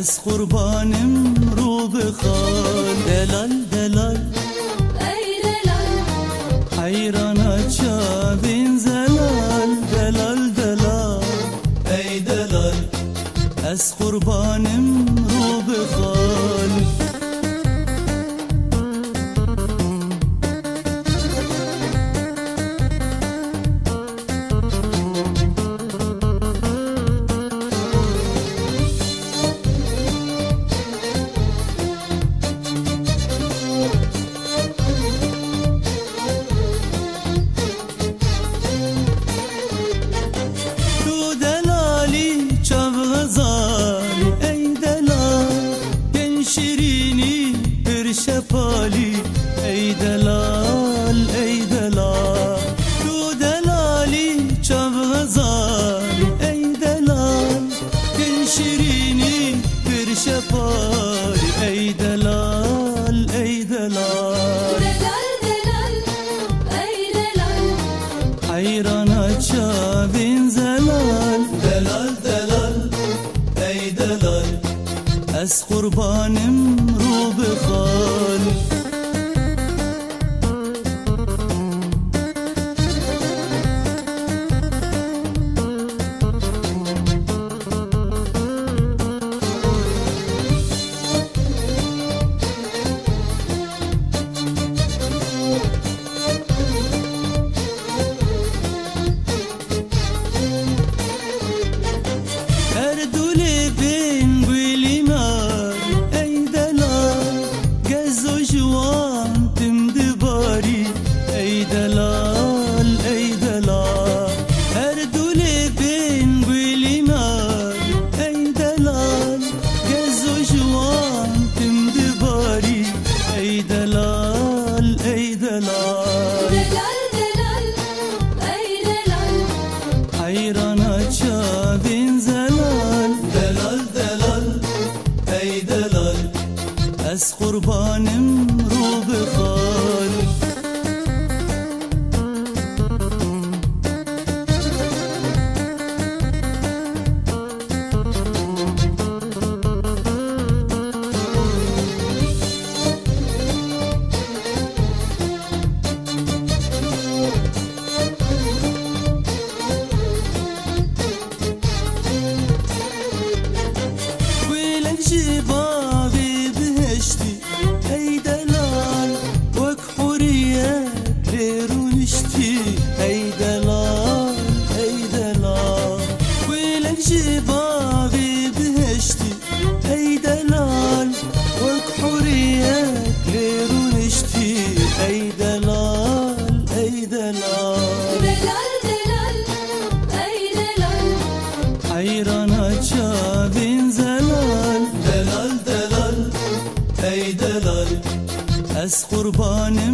از قربانم رو بخوان. دلال دلال ای دلال حیرانه چاوین زلال. دلال دلال ای دلال از قربانم رو بخوان. شپالی ای دلال ای دلال تو دلالی چاو غزالی ای دلال گل شیرینی بر شپالی ای دلال ای دلال. دلال دلال ای دلال حیرانه چاوین زلال. دلال دلال ای دلال از قربانم رو بخوان. حیرانه چاوین زلال. دلال دلال ای دلال از قربانم رو بخوان. باغی بهشتی ای دلال وک حوریت بیرونشتی ای دلال ای دلال. ویلک جی باغی بهشتی ای دلال وک حوریت بیرونشتی ای دلال ای دلال. دلال دلال ای دلال حیرانه چاوین زلال. دلال دلال ای دلال از قربانم